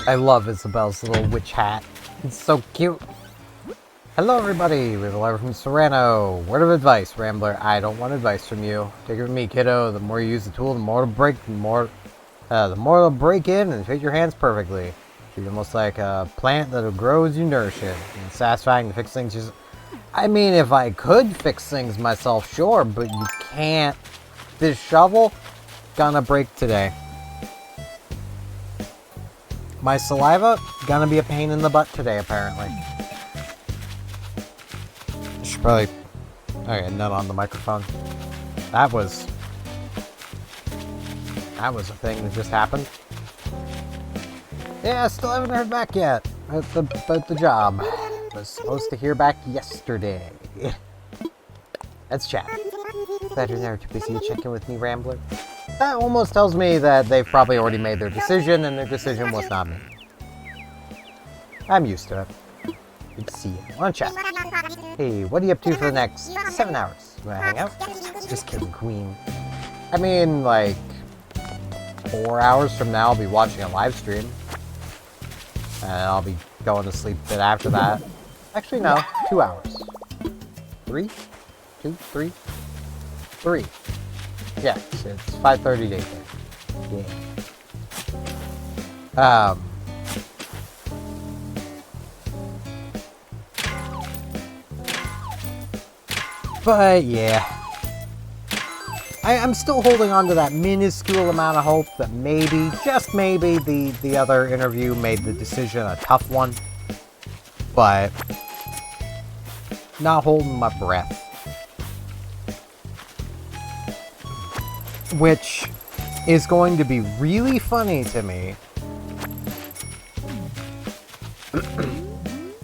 I love Isabel's little witch hat. It's so cute. Hello everybody, we have a letter from Serrano. Word of advice, Rambler. I don't want advice from you. Take it from me, kiddo. The more you use the tool, the more it'll break, the more it'll break in and fit your hands perfectly. Treat it almost like a plant that'll grow as you nourish it. And it's satisfying to fix things just... I mean, if I could fix things myself, sure, but you can't. This shovel, gonna break today. My saliva, gonna be a pain in the butt today, apparently. Should probably... Okay, not on the microphone. That was a thing that just happened. Yeah, still haven't heard back yet about the job. Was supposed to hear back yesterday. Let's chat. Glad you're there to busy check in with me, Rambler. That almost tells me that they've probably already made their decision, and their decision was not me. I'm used to it. Good to see you. Wanna chat? Hey, what are you up to for the next 7 hours? You wanna hang out? Just kidding, Queen. I mean, like, 4 hours from now I'll be watching a live stream. And I'll be going to sleep a bit after that. Actually, no. 2 hours. 3? 2? 3? 3. Yeah, it's 5:30 daytime. Yeah. But yeah. I'm still holding on to that minuscule amount of hope that maybe, just maybe, the other interview made the decision a tough one. But not holding my breath. Which is going to be really funny to me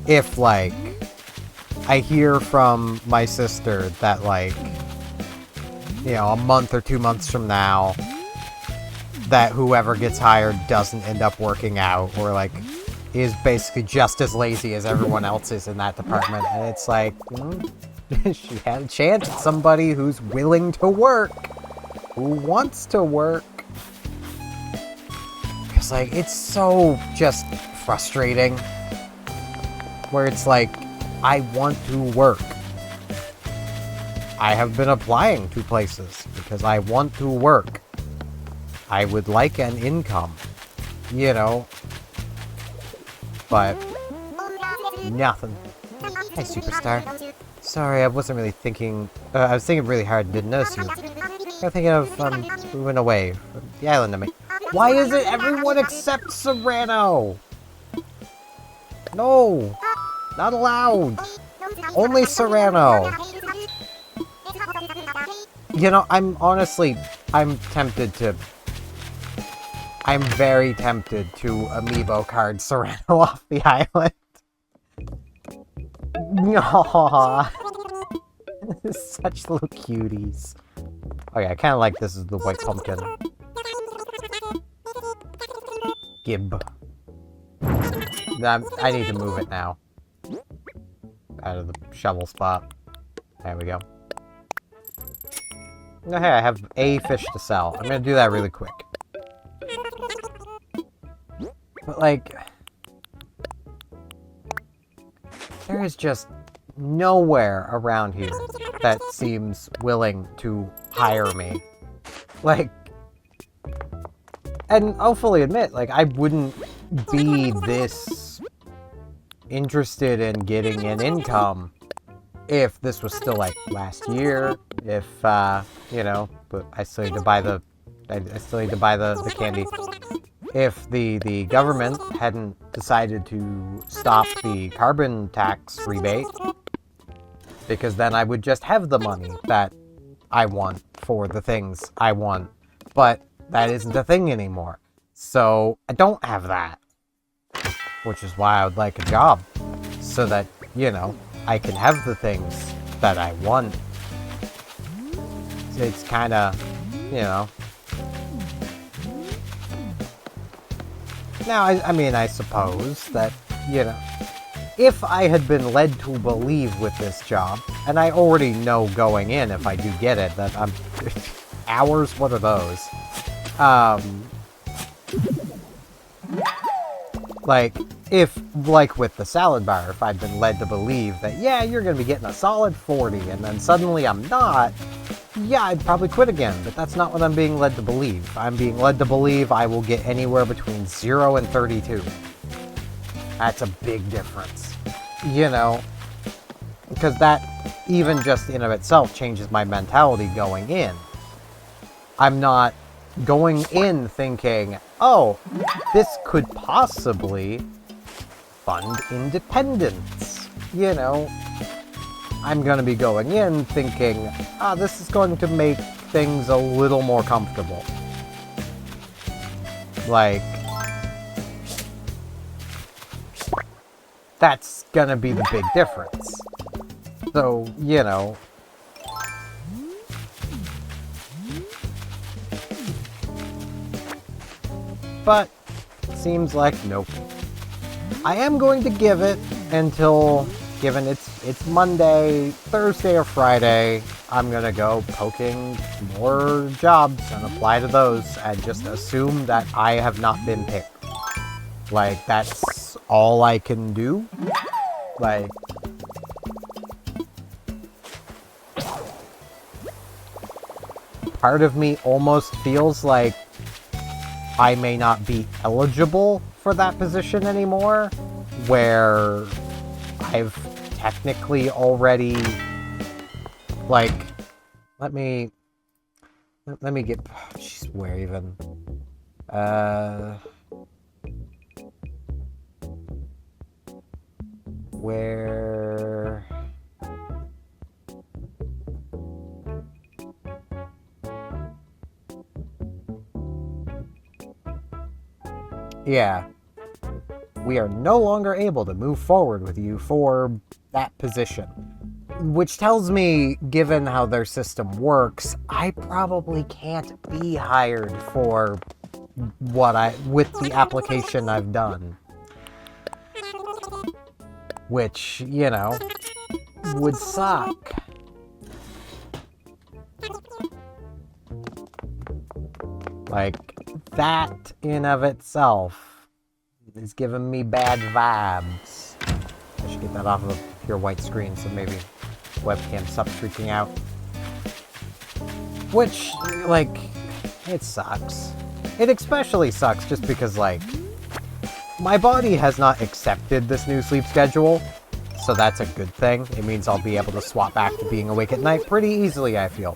if, like, I hear from my sister that, like, you know, a month or 2 months from now, that whoever gets hired doesn't end up working out, or, like, is basically just as lazy as everyone else is in that department. And it's like, she had a chance at somebody who's willing to work, who wants to work. Because, like, it's so just frustrating, where it's like, I want to work. I have been applying to places because I want to work. I would like an income, you know. But nothing. Hey, superstar. Sorry, I wasn't really thinking. I was thinking really hard and didn't notice you. I'm thinking of moving away from the island. I mean, why is it everyone except Serrano? No, not allowed. Only Serrano. You know, I'm tempted to... I'm very tempted to amiibo card Serrano off the island. Aww. Such little cuties. Okay, I kind of like this as the white pumpkin. Gib. I need to move it now. Out of the shovel spot. There we go. Oh, hey, I have a fish to sell. I'm gonna do that really quick. But, like, there is just nowhere around here that seems willing to hire me. Like, and I'll fully admit, like, I wouldn't be this interested in getting an income if this was still, like, last year, if, you know, but I still need to buy the, the candy. If the government hadn't decided to stop the carbon tax rebate, because then I would just have the money that I want for the things I want, but that isn't a thing anymore. So I don't have that, which is why I would like a job, so that, you know, I can have the things that I want. It's kind of, you know, Now, I mean, I suppose that, you know, if I had been led to believe with this job, and I already know going in, if I do get it, that I'm... hours? What are those? Like, if, like with the salad bar, if I'd been led to believe that, yeah, you're going to be getting a solid 40, and then suddenly I'm not, yeah, I'd probably quit again, but that's not what I'm being led to believe. I'm being led to believe I will get anywhere between 0 and 32. That's a big difference. You know, because that, even just in of itself, changes my mentality going in. I'm not going in thinking, oh, this could possibly fund independence. You know, I'm going to be going in thinking, this is going to make things a little more comfortable. Like, that's going to be the big difference. So, you know, but seems like nope. I am going to give it until, given it's Monday, Thursday, or Friday, I'm gonna go poking more jobs and apply to those and just assume that I have not been picked. Like, that's all I can do. Like, part of me almost feels like I may not be eligible for that position anymore, where I've technically already, like, let me get, jeez, where even, where, yeah, we are no longer able to move forward with you for that position. Which tells me, given how their system works, I probably can't be hired for with the application I've done. Which, you know, would suck. Like, that in of itself is giving me bad vibes. I should get that off of a pure white screen, so maybe webcam stops freaking out. Which, like, it sucks. It especially sucks just because, like, my body has not accepted this new sleep schedule, so that's a good thing. It means I'll be able to swap back to being awake at night pretty easily, I feel.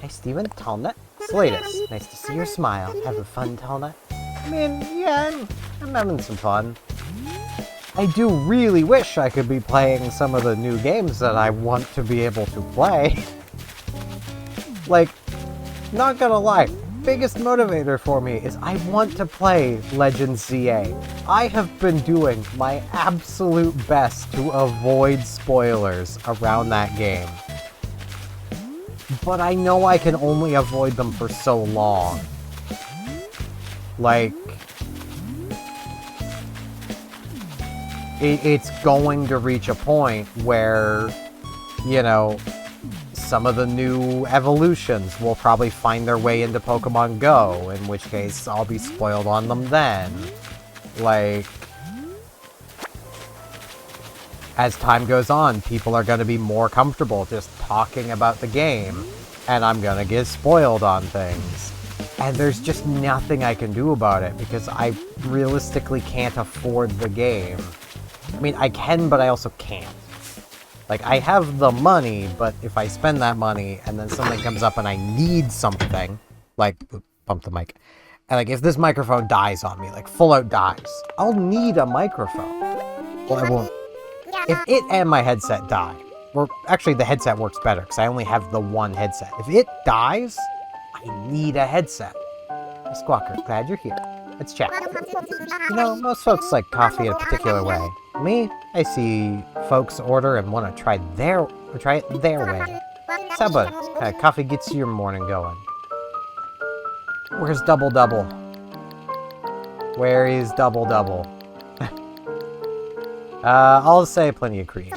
Hi, Steven. Tallnut. Slatus. Nice to see your smile. Having fun, Tallnut? I mean, yeah, I'm having some fun. I do really wish I could be playing some of the new games that I want to be able to play. Like, not gonna lie, biggest motivator for me is I want to play Legends CA. I have been doing my absolute best to avoid spoilers around that game. But I know I can only avoid them for so long. Like, it's going to reach a point where, you know, some of the new evolutions will probably find their way into Pokemon Go, in which case I'll be spoiled on them then. Like, as time goes on, people are going to be more comfortable just talking about the game, and I'm going to get spoiled on things. And there's just nothing I can do about it, because I realistically can't afford the game. I mean, I can, but I also can't. Like, I have the money, but if I spend that money, and then something comes up and I need something, like, bump the mic, and like, if this microphone dies on me, like, full out dies, I'll need a microphone. Well, I won't. If it and my headset die, or actually the headset works better, because I only have the one headset. If it dies, I need a headset. Hey, Squawker, glad you're here. Let's chat. You know, most folks like coffee in a particular way. Me, I see folks order and want to try it their way. So how about it? Coffee gets your morning going. Where's Double Double? Where is Double Double? I'll say plenty of cream.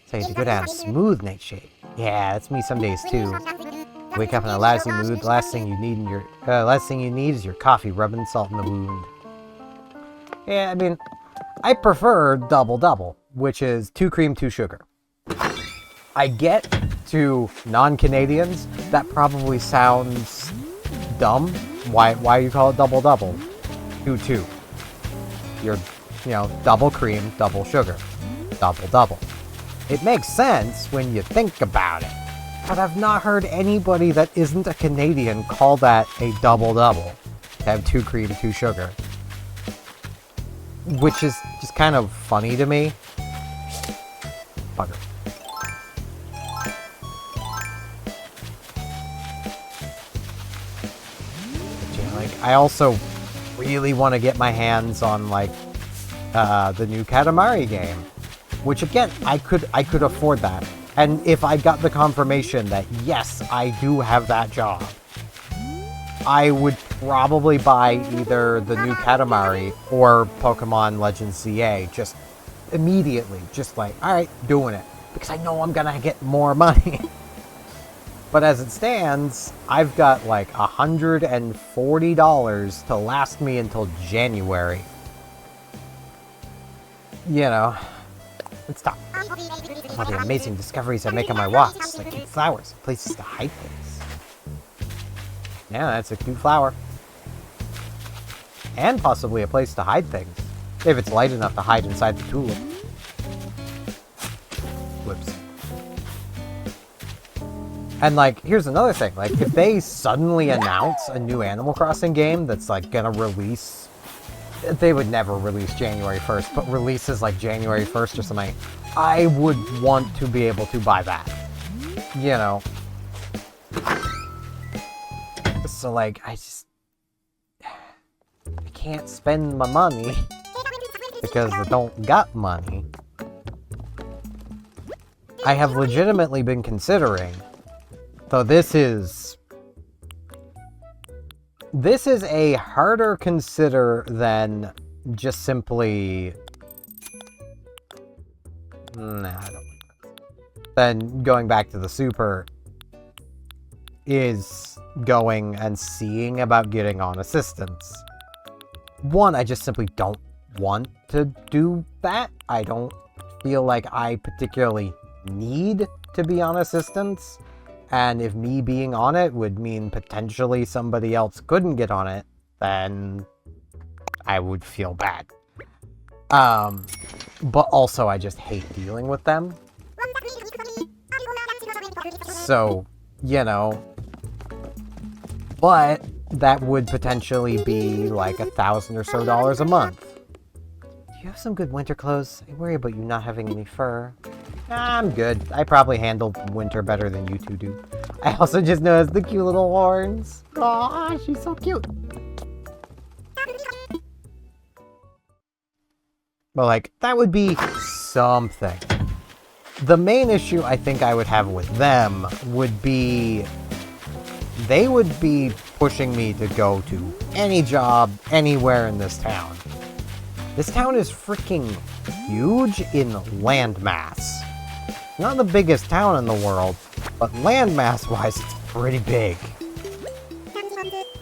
So you have to go down smooth nightshade. Yeah, that's me some days too. Wake up in a lousy mood. Last thing you need is your coffee rubbing salt in the wound. Yeah, I mean, I prefer Double Double, which is 2 cream, 2 sugar. I get to non-Canadians that probably sounds dumb. Why you call it Double Double? 2-2. You're, double cream, double sugar. Double Double. It makes sense when you think about it. But I've not heard anybody that isn't a Canadian call that a Double Double. To have 2 cream, 2 sugar. Which is just kind of funny to me. Bugger. I also really want to get my hands on, the new Katamari game. Which, again, I could afford that. And if I got the confirmation that, yes, I do have that job, I would probably buy either the new Katamari or Pokemon Legends CA just immediately. Just alright, doing it. Because I know I'm gonna get more money. But as it stands, I've got $140 to last me until January. Let's talk about the amazing discoveries I make on my walks, like cute flowers, places to hide things. Yeah, that's a cute flower. And possibly a place to hide things, if it's light enough to hide inside the tulip. Whoops. And here's another thing, if they suddenly announce a new Animal Crossing game that's gonna release, they would never release January 1st, but releases January 1st or something, I would want to be able to buy that. So I can't spend my money because I don't got money. I have legitimately been considering, though this is a harder consider than just simply... Nah, I don't. Then going back to the Super is going and seeing about getting on assistance. One, I just simply don't want to do that. I don't feel like I particularly need to be on assistance. And if me being on it would mean potentially somebody else couldn't get on it, then I would feel bad. But also I just hate dealing with them. So, but that would potentially be $1,000 or so a month. Do you have some good winter clothes? I worry about you not having any fur. I'm good. I probably handled winter better than you two do. I also just noticed the cute little horns. Aw, she's so cute. But that would be something. The main issue I think I would have with them would be they would be pushing me to go to any job anywhere in this town. This town is freaking huge in landmass. Not the biggest town in the world, but landmass-wise, it's pretty big.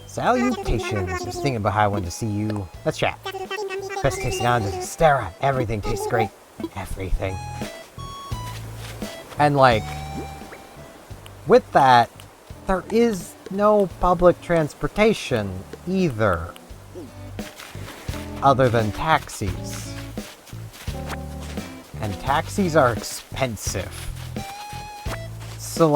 Salutations. Just thinking about how I wanted to see you. Let's chat. Best tasting on is Stara. Everything tastes great. Everything. And with that, there is no public transportation either. Other than taxis. And taxis are expensive. So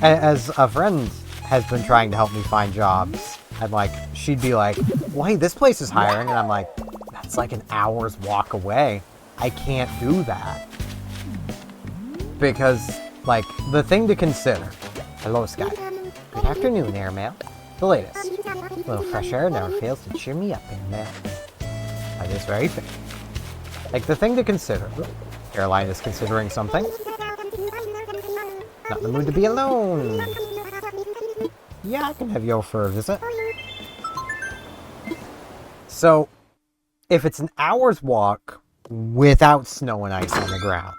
as a friend has been trying to help me find jobs, and she'd be like, well, hey, this place is hiring, and I'm like, that's an hour's walk away. I can't do that. Because, the thing to consider... Hello, Sky. Good afternoon, Airmail. The latest. A little fresh air never fails to cheer me up, Airmail. That is very fair. The thing to consider... Caroline is considering something. Not in the mood to be alone. Yeah, I can have you over for a visit. So, if it's an hour's walk without snow and ice on the ground,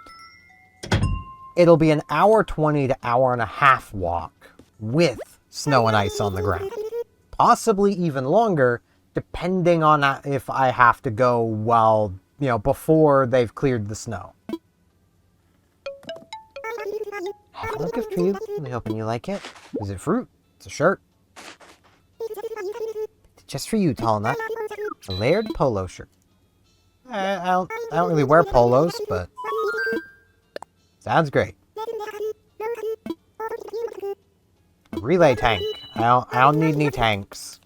it'll be an hour 20 to hour and a half walk with snow and ice on the ground. Possibly even longer, depending on if I have to go while, before they've cleared the snow. I have a little gift for you. I'm hoping you like it. Is it fruit? It's a shirt. Just for you, Tall Nut. A layered polo shirt. I don't really wear polos, but sounds great. A relay tank. I don't need any tanks.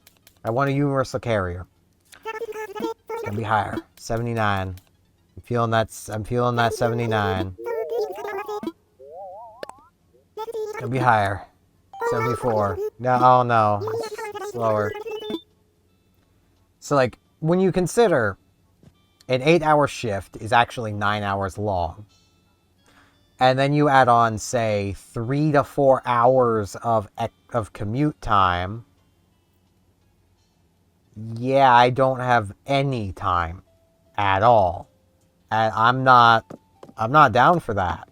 I want a universal carrier. It's gonna be higher. 79. I'm feeling that 79. It's gonna be higher. 74. No, oh no. It's lower. So, like, when you consider an 8-hour shift is actually 9 hours long, and then you add on, say, 3 to 4 hours of commute time, yeah, I don't have any time at all. And I'm not down for that.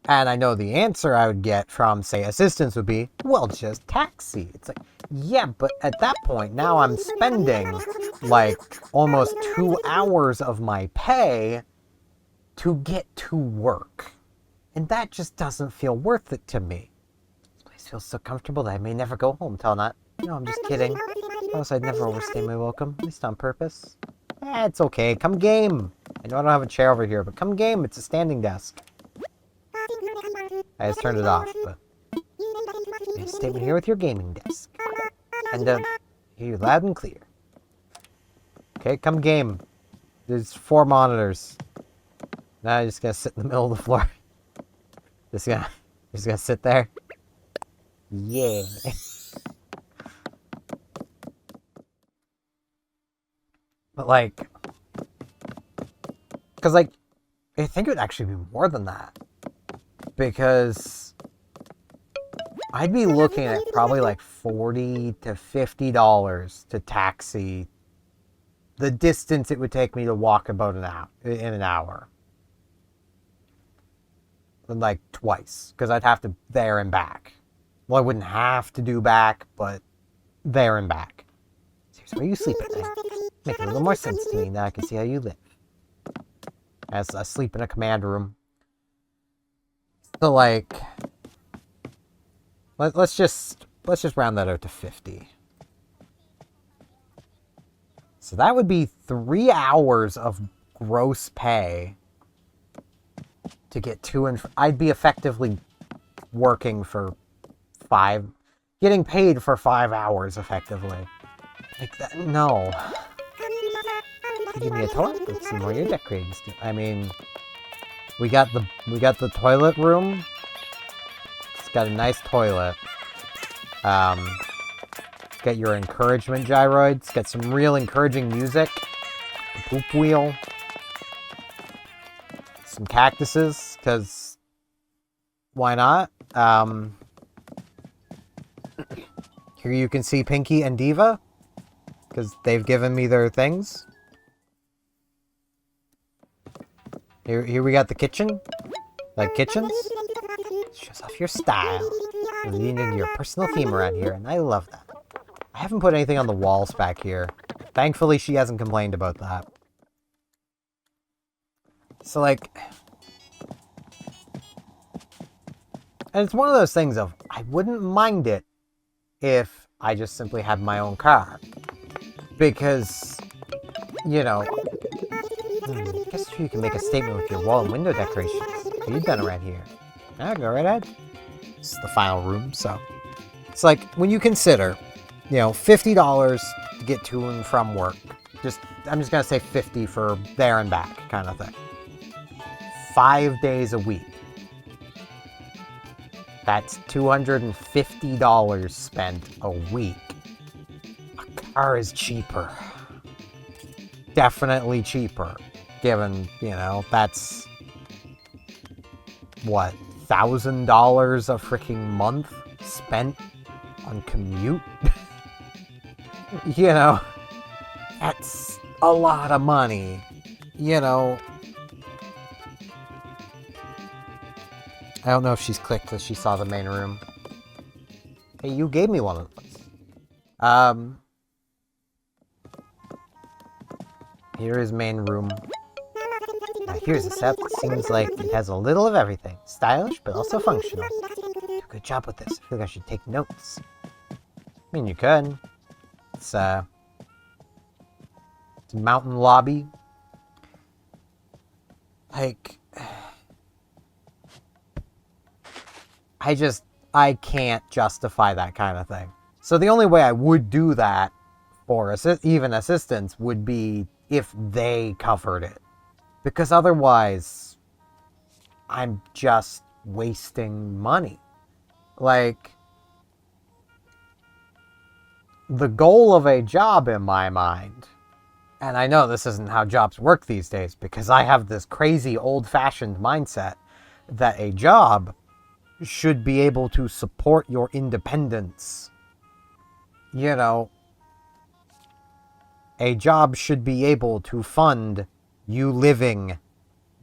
And I know the answer I would get from, say, assistants would be, well, just taxi. It's like, yeah, but at that point, now I'm spending, like, almost 2 hours of my pay to get to work. And that just doesn't feel worth it to me. This place feels so comfortable that I may never go home, Tell Nut. No, I'm just kidding. Else I'd never overstay my welcome, at least on purpose. It's okay, come game. I know I don't have a chair over here, but come game, it's a standing desk. I just turned it off, but a statement here with your gaming desk. And hear you loud and clear. Okay, come game. There's 4 monitors. Now I'm just gonna sit in the middle of the floor. Just gonna sit there. Yeah. But like, because like, I think it would actually be more than that. Because I'd be looking at probably like $40 to $50 to taxi the distance it would take me to walk about in an hour. And like twice, because I'd have to there and back. Well, I wouldn't have to do back, but there and back. Seriously, where you sleep at night? Making a little more sense to me now I can see how you live. As I sleep in a command room. So like, let's just round that out to 50. So that would be 3 hours of gross pay to get to and I'd be effectively working for getting paid for 5 hours effectively. Like that, no. Give me a toilet. Let's see more your decorating stuff. I mean, we got the toilet room. It's got a nice toilet. It's got your encouragement gyroids. It's got some real encouraging music. The poop wheel. Some cactuses, because why not? Here you can see Pinky and Diva, because they've given me their things. Here we got the kitchen. Like kitchens. Shows off your style. You lean into your personal theme around here, and I love that. I haven't put anything on the walls back here. Thankfully, she hasn't complained about that. So, like... And it's one of those things of, I wouldn't mind it if I just simply had my own car. Because, you know... I guess you can make a statement with your wall and window decorations. What have you done around here? Ah, go right ahead. This is the final room, so... It's like, when you consider, you know, $50 to get to and from work. I'm just gonna say 50 for there and back, kind of thing. 5 days a week. That's $250 spent a week. A car is cheaper. Definitely cheaper. Given, you know, that's... what? $1,000 a freaking month spent on commute? You know, a lot of money. You know, I don't know if she's clicked as she saw the main room. Hey, you gave me one of those. Here is main room. Now here's a set that seems like it has a little of everything. Stylish, but also functional. Do a good job with this. I feel like I should take notes. I mean, you could. It's a mountain lobby. Like, I can't justify that kind of thing. So the only way I would do that for even assistance would be if they covered it. Because otherwise, I'm just wasting money. Like, the goal of a job in my mind, and I know this isn't how jobs work these days, because I have this crazy old-fashioned mindset that a job should be able to support your independence. You know, a job should be able to fund you living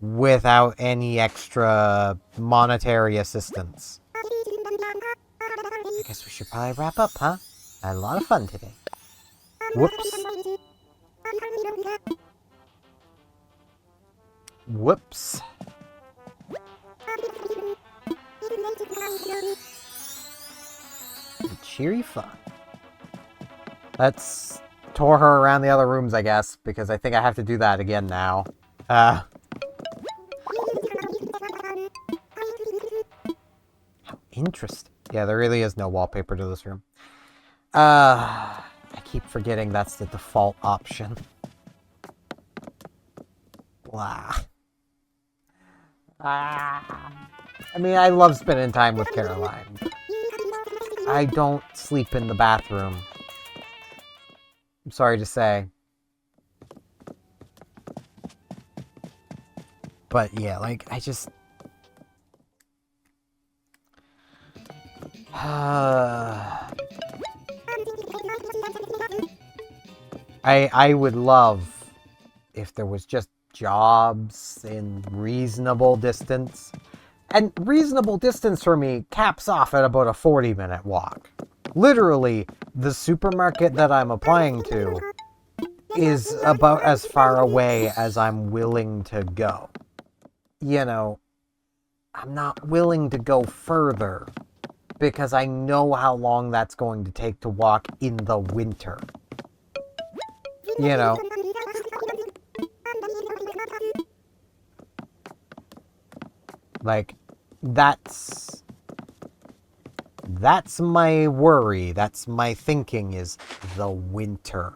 without any extra monetary assistance. I guess we should probably wrap up, huh? I had a lot of fun today. Whoops. Whoops. Cheery fun. Let's tour her around the other rooms, I guess, because I think I have to do that again now. How interesting. Yeah, there really is no wallpaper to this room. I keep forgetting that's the default option. Blah. I mean, I love spending time with Caroline. I don't sleep in the bathroom. I'm sorry to say. But yeah, like, I just... I would love if there was just jobs in reasonable distance. And reasonable distance for me caps off at about a 40-minute walk. Literally, the supermarket that I'm applying to is about as far away as I'm willing to go. You know, I'm not willing to go further because I know how long that's going to take to walk in the winter. You know. Like, that's my worry. That's my thinking, is the winter.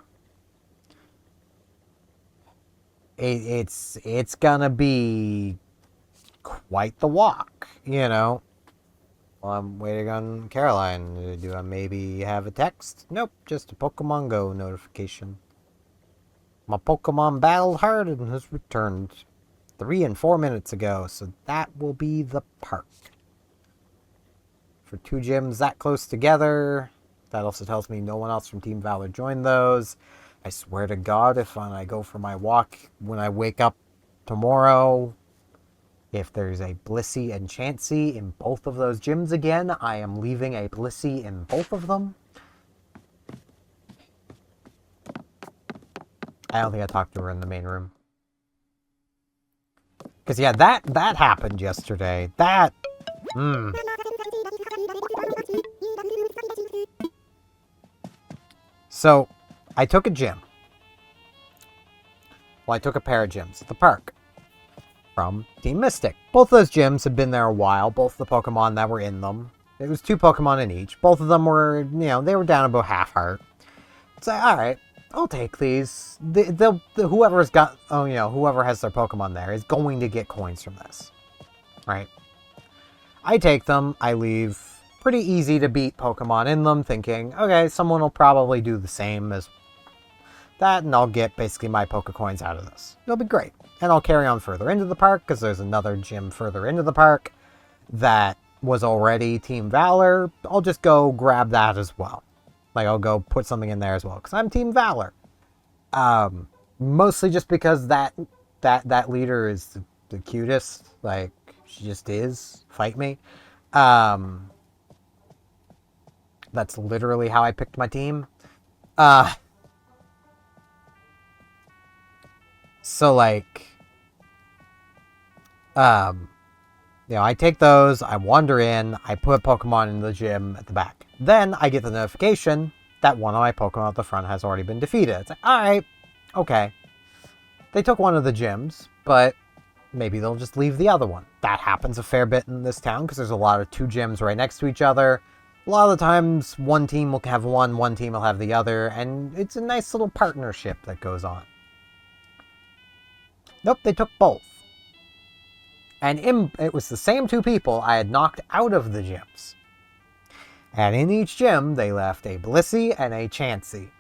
It's gonna be quite the walk, you know. Well, I'm waiting on Caroline. Do I maybe have a text? Nope, just a Pokemon Go notification. My Pokemon battled hard and has returned 3 and 4 minutes ago, so that will be the park. For 2 gyms that close together, that also tells me no one else from Team Valor joined those. I swear to God, if when I go for my walk, when I wake up tomorrow, if there's a Blissey and Chansey in both of those gyms again, I am leaving a Blissey in both of them. I don't think I talked to her in the main room. Because, yeah, that happened yesterday. That... So, I took a gym. Well, I took a pair of gyms at the park from Team Mystic. Both those gyms had been there a while. Both the Pokemon that were in them. It was 2 Pokemon in each. Both of them were, you know, they were down about half heart. So, alright, I'll take these. Whoever's got, oh, you know, whoever has their Pokemon there is going to get coins from this. Right? I take them, I leave. Pretty easy to beat Pokemon in them, thinking, okay, someone will probably do the same as that, and I'll get basically my Pokecoins out of this. It'll be great. And I'll carry on further into the park, because there's another gym further into the park that was already Team Valor. I'll just go grab that as well. Like, I'll go put something in there as well, because I'm Team Valor. Mostly just because that leader is the cutest. Like, she just is. Fight me. That's literally how I picked my team. So like, I take those, I wander in, I put Pokemon in the gym at the back. Then I get the notification that one of my Pokemon at the front has already been defeated. It's like, alright, okay. They took one of the gyms, but maybe they'll just leave the other one. That happens a fair bit in this town because there's a lot of 2 gyms right next to each other. A lot of the times, one team will have one team will have the other, and it's a nice little partnership that goes on. Nope, they took both. And it was the same 2 people I had knocked out of the gyms. And in each gym, they left a Blissey and a Chansey.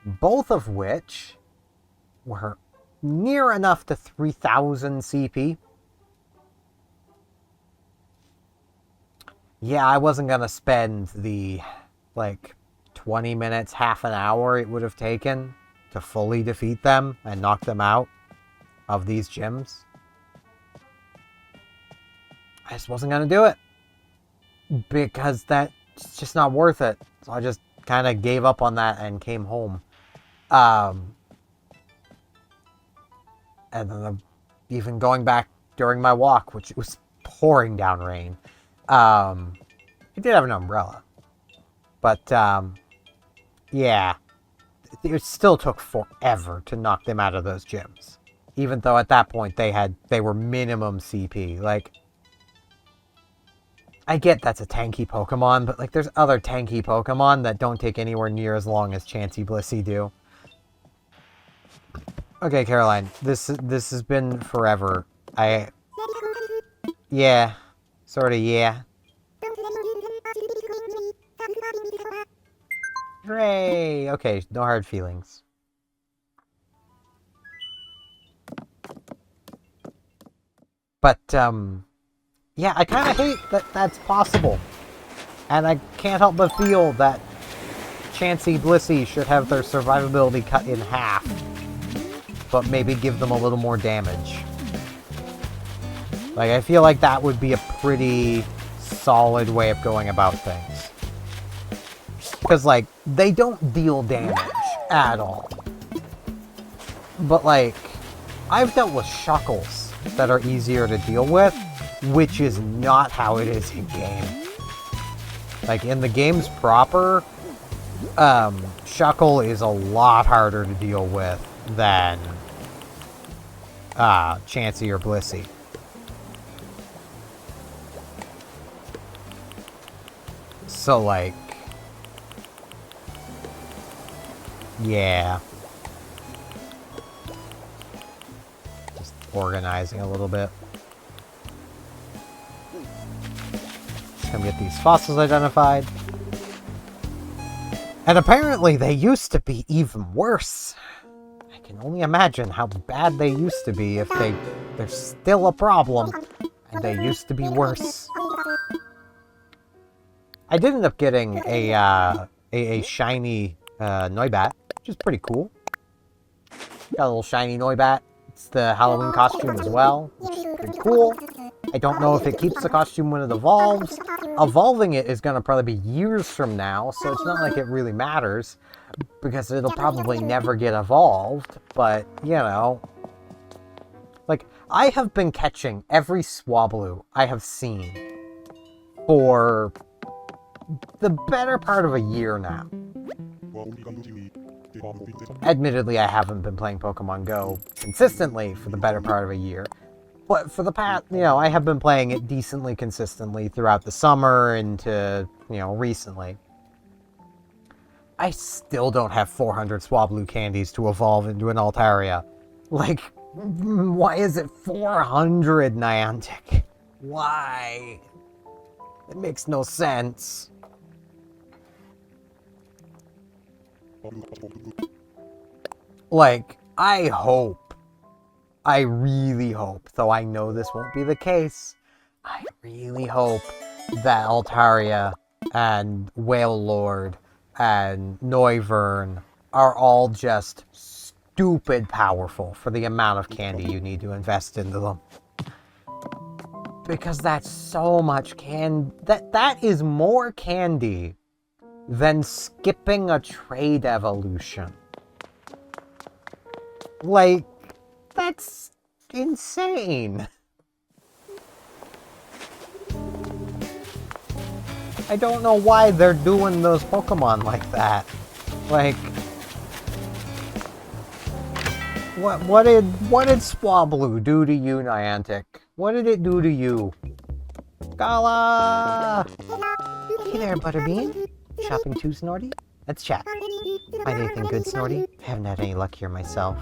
Both of which were near enough to 3,000 CP. Yeah, I wasn't going to spend the, 20 minutes, half an hour it would have taken to fully defeat them and knock them out of these gyms. I just wasn't going to do it. Because that's just not worth it. So I just kind of gave up on that and came home. And then even going back during my walk, which was pouring down rain. I did have an umbrella. But, yeah. It still took forever to knock them out of those gyms. Even though at that point they were minimum CP. Like, I get that's a tanky Pokemon, but there's other tanky Pokemon that don't take anywhere near as long as Chansey Blissey do. Okay, Caroline, this has been forever. Yeah. Sorta, yeah. Hooray! Okay, no hard feelings. But, yeah, I kind of hate that that's possible. And I can't help but feel that Chansey Blissey should have their survivability cut in half. But maybe give them a little more damage. I feel like that would be a pretty solid way of going about things. Because, they don't deal damage at all. But, I've dealt with Shuckles that are easier to deal with, which is not how it is in-game. In the games proper, Shuckle is a lot harder to deal with than Chansey or Blissey. So, yeah. Just organizing a little bit. Just gonna get these fossils identified. And apparently they used to be even worse. I can only imagine how bad they used to be if they're still a problem. And they used to be worse. I did end up getting a shiny Noibat, which is pretty cool. Got a little shiny Noibat. It's the Halloween costume as well, which is pretty cool. I don't know if it keeps the costume when it evolves. Evolving it is going to probably be years from now, so it's not like it really matters, because it'll probably never get evolved, but, I have been catching every Swablu I have seen for the better part of a year now. Admittedly, I haven't been playing Pokemon Go consistently for the better part of a year. But for the past, I have been playing it decently consistently throughout the summer into, recently. I still don't have 400 Swablu candies to evolve into an Altaria. Why is it 400, Niantic? Why? It makes no sense. I really hope, though I know this won't be the case, I really hope that Altaria and Wailord and Noivern are all just stupid powerful for the amount of candy you need to invest into them. Because that's so much that is more candy than skipping a trade evolution. Like, that's insane. I don't know why they're doing those Pokemon like that. Like, what did Swablu do to you, Niantic? What did it do to you? Gala! Hey there, Butterbean. Shopping too, Snorty? Let's chat. Find anything good, Snorty? I haven't had any luck here myself.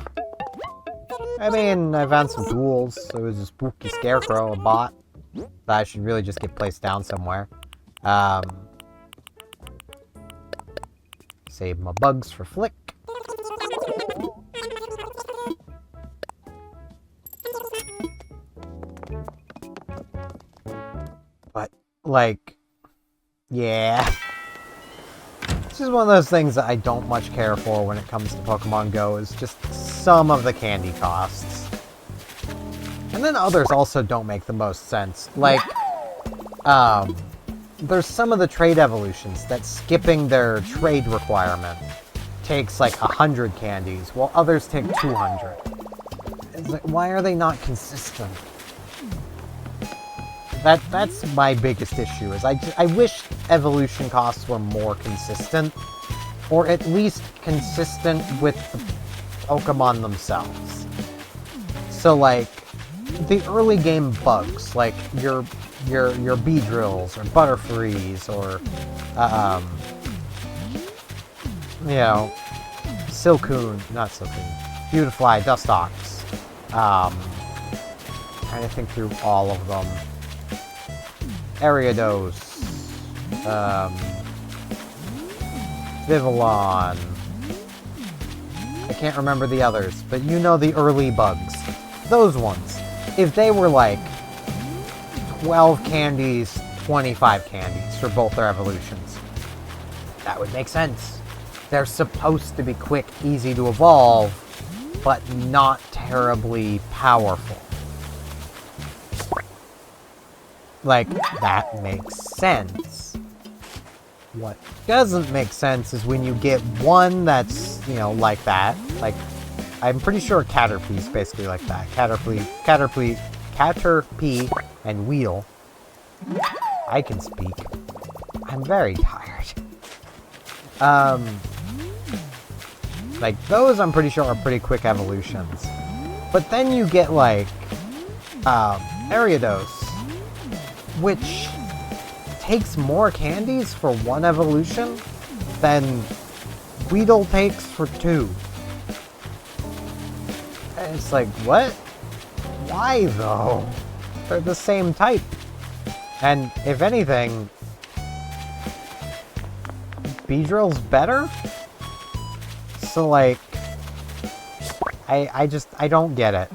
I mean, I found some tools. There was a spooky scarecrow, a bot, that I should really just get placed down somewhere. Save my bugs for Flick. But, like, yeah. It's just one of those things that I don't much care for when it comes to Pokemon Go, is just some of the candy costs. And then others also don't make the most sense. Like, there's some of the trade evolutions that skipping their trade requirement takes like 100 candies, while others take 200. It's like, why are they not consistent? That's my biggest issue, is I wish evolution costs were more consistent, or at least consistent with the Pokemon themselves. So like, the early game bugs, like your Beedrills or Butterfrees or you know, not Silcoon, Beautifly, Dustox. Trying to think through all of them. Ariados, Vivillon. I can't remember the others, but you know the early bugs. Those ones. If they were like 12 candies, 25 candies for both their evolutions, that would make sense. They're supposed to be quick, easy to evolve, but not terribly powerful. Like, that makes sense. What doesn't make sense is when you get one that's, you know, like that. Like, I'm pretty sure Caterpie is basically like that. Caterpie, and Wheel. I can speak. I'm very tired. Like, those I'm pretty sure are pretty quick evolutions. But then you get, like, Ariados, which takes more candies for one evolution than Weedle takes for 2. And it's like, what? Why, though? They're the same type. And, if anything, Beedrill's better? So, like, I don't get it.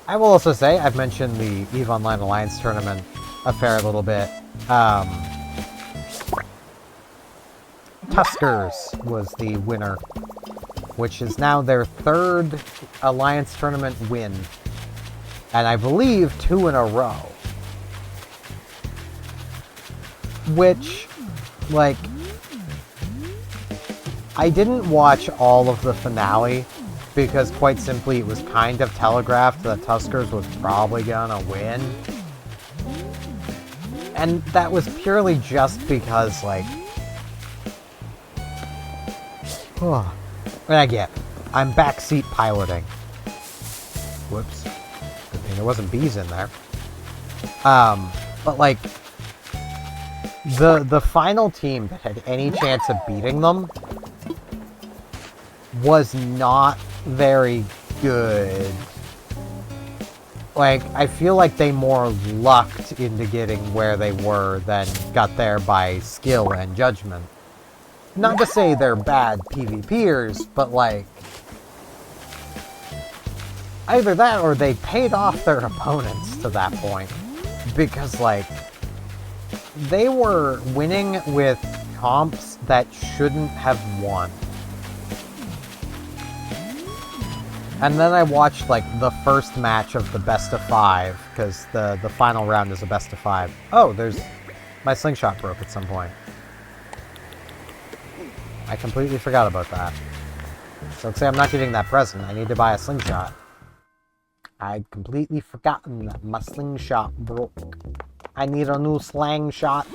I will also say, I've mentioned the EVE Online Alliance tournament a fair little bit. Tuskers was the winner, which is now their 3rd Alliance tournament win. And I believe 2 in a row. Which, like, I didn't watch all of the finale, because quite simply it was kind of telegraphed that Tuskers was probably gonna win. And that was purely just because, like... and I get it. I'm backseat piloting. Whoops. Good thing there wasn't bees in there. But like... The final team that had any chance of beating them was not very good. Like, I feel like they more lucked into getting where they were than got there by skill and judgment. Not to say they're bad PvPers, but like... either that or they paid off their opponents to that point. Because, like... they were winning with comps that shouldn't have won. And then I watched, like, the first match of the best of 5, because the final round is a best of 5. Oh, there's... My slingshot broke at some point. I completely forgot about that. So let's say I'm not getting that present. I need to buy a slingshot. I'd completely forgotten that my slingshot broke. I need a new slang shot.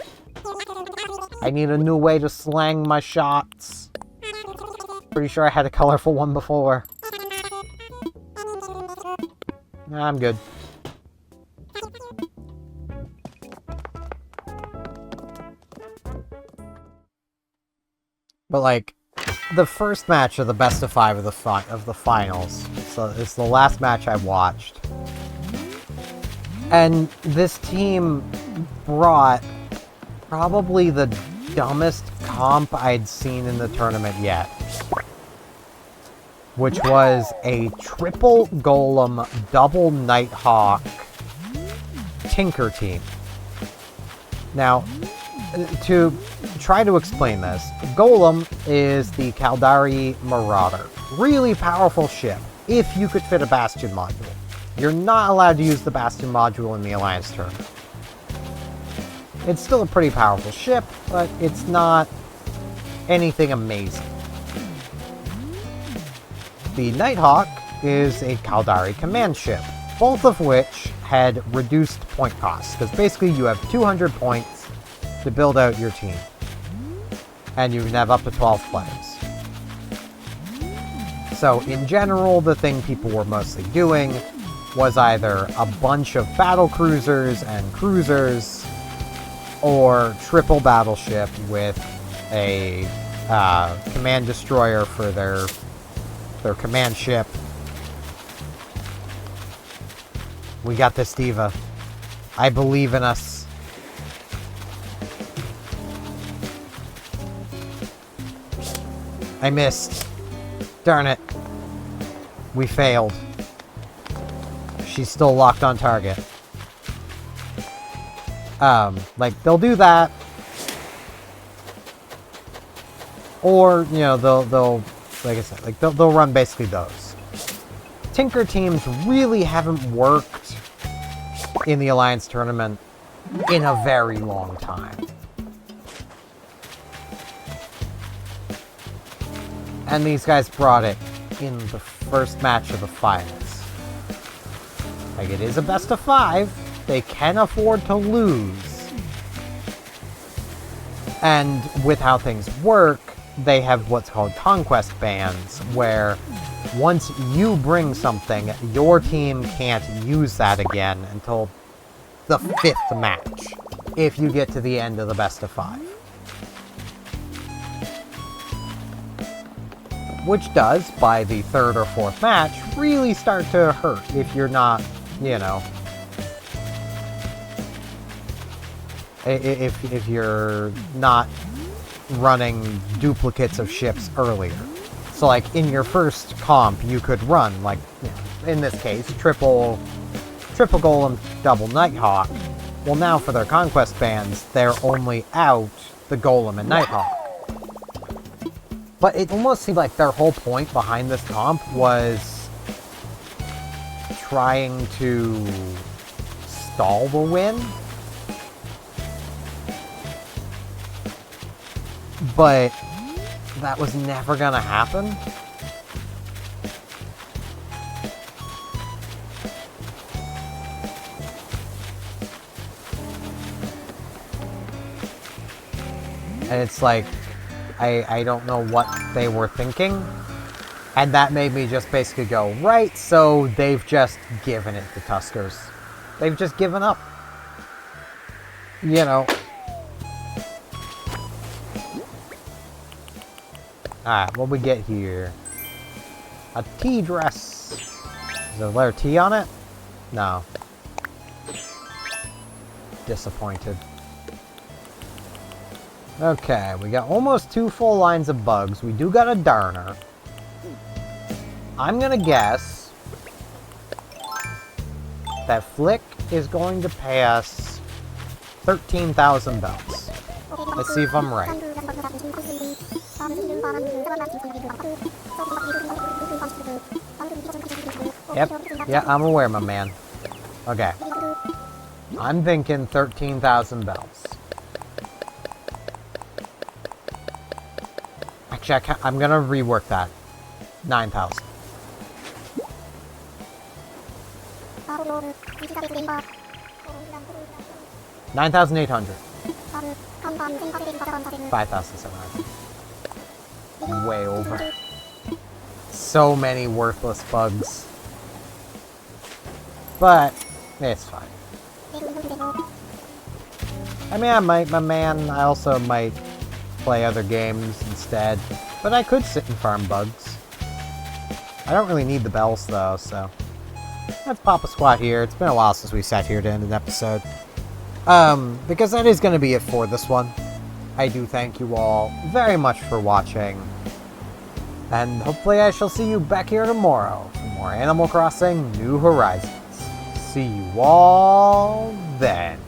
I need a new way to slang my shots. Pretty sure I had a colorful one before. Nah, I'm good. But, like, the first match of the best of 5 of the finals, so it's the last match I watched. And this team brought probably the dumbest comp I'd seen in the tournament yet. Which was a triple golem, double nighthawk tinker team. Now, to try to explain this, Golem is the Caldari Marauder. Really powerful ship, if you could fit a Bastion module. You're not allowed to use the Bastion module in the Alliance tournament. It's still a pretty powerful ship, but it's not anything amazing. The Nighthawk is a Caldari command ship, both of which had reduced point costs, because basically you have 200 points to build out your team. And you can have up to 12 players. So in general, the thing people were mostly doing was either a bunch of battle cruisers and cruisers, or triple battleship with a command destroyer for their command ship. We got this, Diva. I believe in us. I missed. Darn it. We failed. She's still locked on target. Like, they'll do that. Or, you know, they'll like I said, like, they'll run basically those. Tinker teams really haven't worked in the Alliance tournament in a very long time. And these guys brought it in the first match of the finals. Like, it is a best of 5. They can afford to lose. And with how things work, they have what's called conquest bans, where once you bring something, your team can't use that again until the 5th match, if you get to the end of the best of 5. Which does, by the 3rd or 4th match, really start to hurt if you're not, you know, if you're not running duplicates of ships earlier. So, like, in your first comp, you could run, like, you know, in this case, triple golem, double nighthawk. Well, now for their conquest bans, they're only out the golem and nighthawk. But it almost seemed like their whole point behind this comp was trying to stall the win. But that was never gonna happen. And it's like, I don't know what they were thinking. And that made me just basically go, right, so they've just given it to Tuskers. They've just given up. You know. Alright, what we get here? A tea dress. Is there a letter T on it? No. Disappointed. Okay, we got almost 2 full lines of bugs. We do got a Darner. I'm gonna guess that Flick is going to pay us 13,000 bells. Let's see if I'm right. Yep. Yeah, I'm aware, my man. Okay. I'm thinking 13,000 bells. Actually, I'm gonna rework that. 9,000. 9,800. 5,700. Way over. So many worthless bugs. But, it's fine. I mean, I also might play other games instead. But I could sit and farm bugs. I don't really need the bells, though, so... Let's pop a squat here. It's been a while since we sat here to end an episode. Because that is going to be it for this one. I do thank you all very much for watching. And hopefully I shall see you back here tomorrow for more Animal Crossing New Horizons. See you all then.